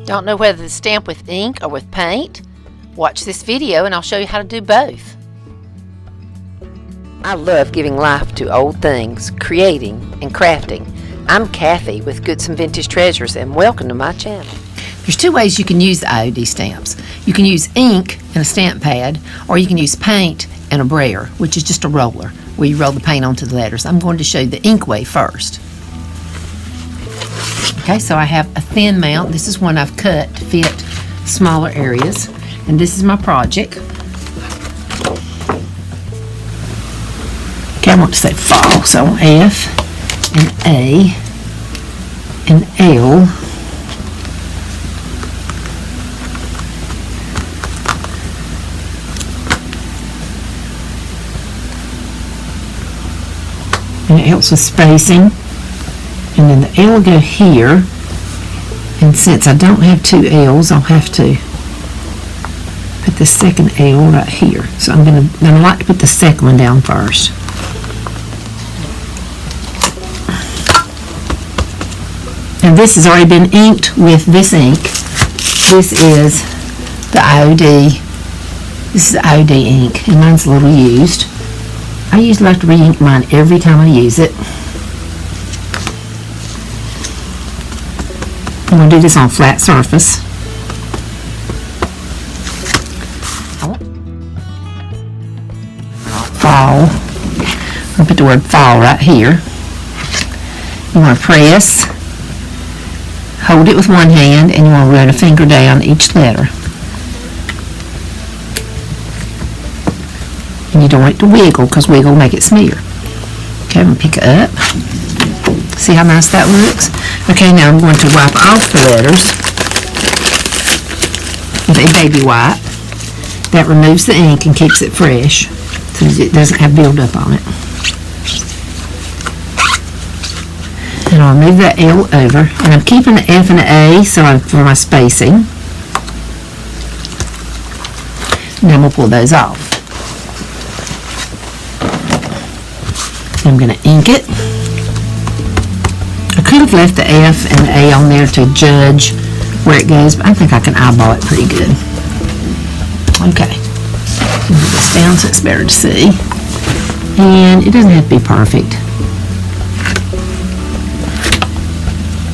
Don't know whether to stamp with ink or with paint? Watch this video and I'll show you how to do both. I love giving life to old things, creating and crafting. I'm Kathy with Goodson Vintage Treasures and welcome to my channel. There's two ways you can use the IOD stamps. You can use ink and a stamp pad, or you can use paint and a brayer, which is just a roller where you roll the paint onto the letters. I'm going to show you the ink way first. Okay, so I have a thin mount. This is one I've cut to fit smaller areas, and this is my project. Okay, I want to say fall, so F and A and L. And it helps with spacing. And then the L will go here. And since I don't have two L's, I'll have to put the second L right here. So I'm gonna like to put the second one down first. And this has already been inked with this ink. This is the IOD. This is IOD ink, and mine's a little used. I usually like to re-ink mine every time I use it. I'm going to do this on a flat surface. Fall. I'm going to put the word fall right here. You want to press. Hold it with one hand, and you want to run a finger down each letter. And you don't want it to wiggle, because wiggle will make it smear. Okay, I'm going to pick it up. See how nice that looks? Okay, now I'm going to wipe off the letters with a baby wipe. That removes the ink and keeps it fresh, so it doesn't have buildup on it. And I'll move that L over, and I'm keeping the F and the A for my spacing. And then we'll pull those off. I'm going to ink it. I could have left the F and the A on there to judge where it goes, but I think I can eyeball it pretty good. Okay. Move this down so it's better to see. And it doesn't have to be perfect.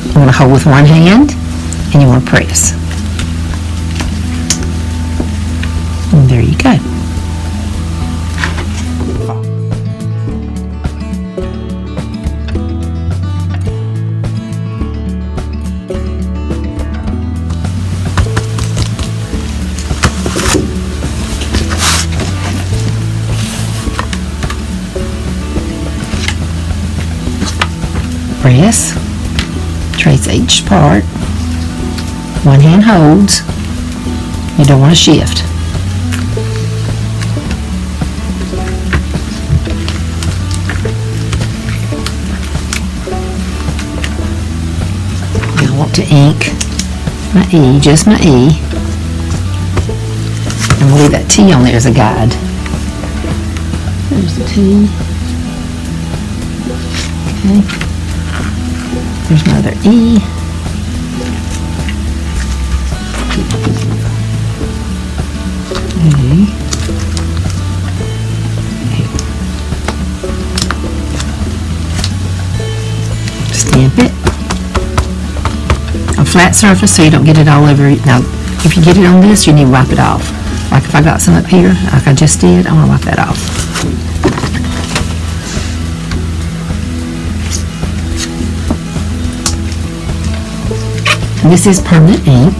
You want to hold with one hand, and you want to press. And there you go. Press. Trace each part. One hand holds. You don't want to shift. I want to ink my E, just my E. And we'll leave that T on there as a guide. There's the T. Okay. There's my other E. A. Stamp it. A flat surface so you don't get it all over. Now, if you get it on this, you need to wipe it off. Like if I got some up here, like I just did, I want to wipe that off. This is permanent ink.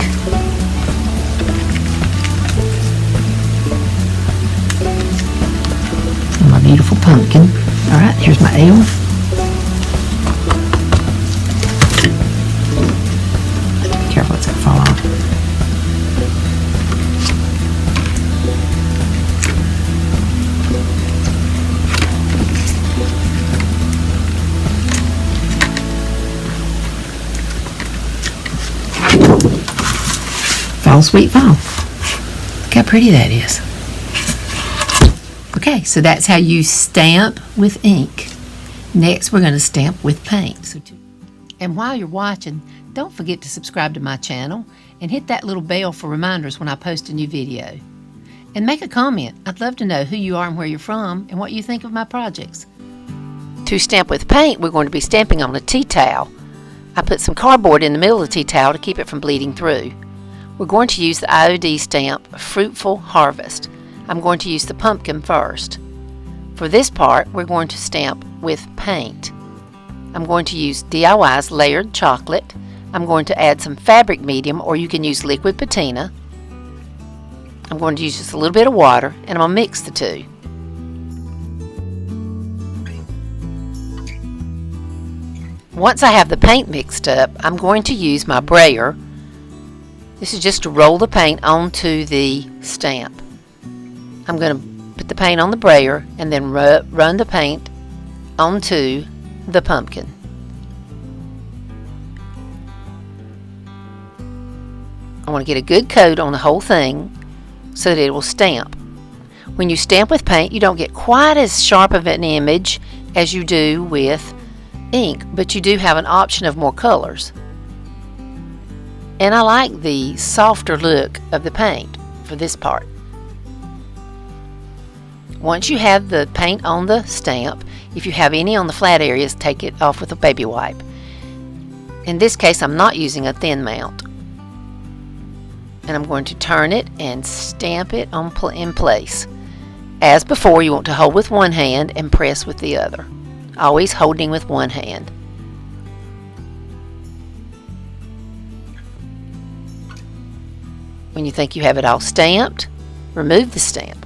And my beautiful pumpkin. Alright, here's my L. Careful, it's going to fall off. Fall, sweet fall. Look how pretty that is. Okay, so that's how you stamp with ink. Next, we're going to stamp with paint. And while you're watching, Don't forget to subscribe to my channel and hit that little bell for reminders when I post a new video. And make a comment. I'd love to know who you are and where you're from and what you think of my projects. To stamp with paint, we're going to be stamping on a tea towel. I put some cardboard in the middle of the tea towel to keep it from bleeding through. We're going to use the IOD stamp, Fruitful Harvest. I'm going to use the pumpkin first. For this part, we're going to stamp with paint. I'm going to use DIY's Layered Chocolate. I'm going to add some fabric medium, or you can use liquid patina. I'm going to use just a little bit of water, and I'm going to mix the two. Once I have the paint mixed up, I'm going to use my brayer. This is just to roll the paint onto the stamp. I'm going to put the paint on the brayer and then run the paint onto the pumpkin. I want to get a good coat on the whole thing so that it will stamp. When you stamp with paint, you don't get quite as sharp of an image as you do with ink, but you do have an option of more colors. And I like the softer look of the paint for this part. Once you have the paint on the stamp, if you have any on the flat areas, take it off with a baby wipe. In this case, I'm not using a thin mount. And I'm going to turn it and stamp it in place. As before, you want to hold with one hand and press with the other. Always holding with one hand. When you think you have it all stamped, remove the stamp.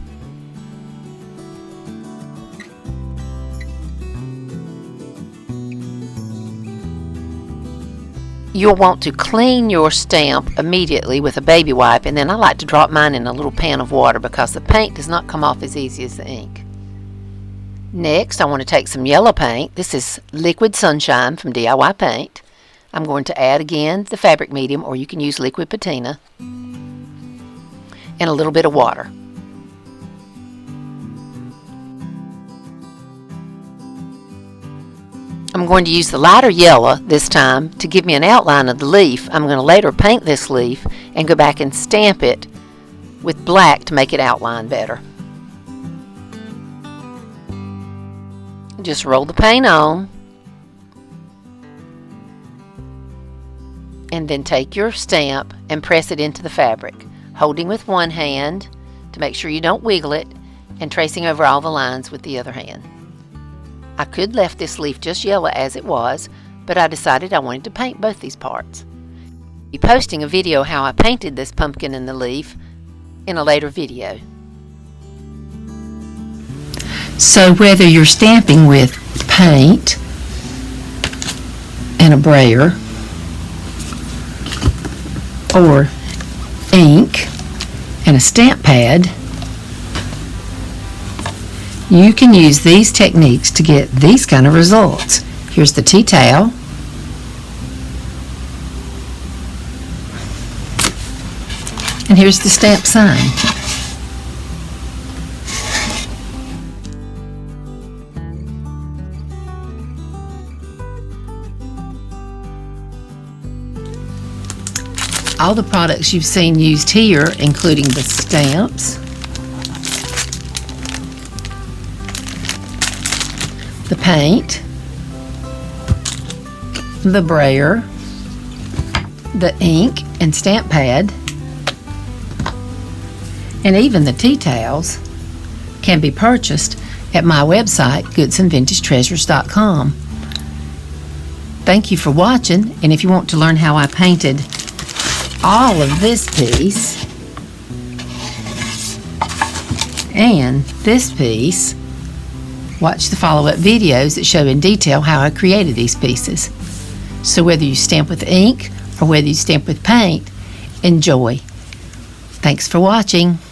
You'll want to clean your stamp immediately with a baby wipe, and then I like to drop mine in a little pan of water because the paint does not come off as easy as the ink. Next, I want to take some yellow paint. This is Liquid Sunshine from DIY Paint. I'm going to add again the fabric medium, or you can use liquid patina, and a little bit of water. I'm going to use the lighter yellow this time to give me an outline of the leaf. I'm going to later paint this leaf and go back and stamp it with black to make it outline better. Just roll the paint on and then take your stamp and press it into the fabric, holding with one hand to make sure you don't wiggle it and tracing over all the lines with the other hand. I could left this leaf just yellow as it was, but I decided I wanted to paint both these parts. I'll be posting a video how I painted this pumpkin and the leaf in a later video. So whether you're stamping with paint and a brayer or ink and a stamp pad, you can use these techniques to get these kind of results. Here's the tea towel. And here's the stamp sign. All the products you've seen used here, including the stamps, the paint, the brayer, the ink and stamp pad, and even the tea towels can be purchased at my website, GoodsonVintageTreasures.com. Thank you for watching, and if you want to learn how I painted all of this piece and this piece, watch the follow-up videos that show in detail how I created these pieces. So whether you stamp with ink or whether you stamp with paint, enjoy. Thanks for watching.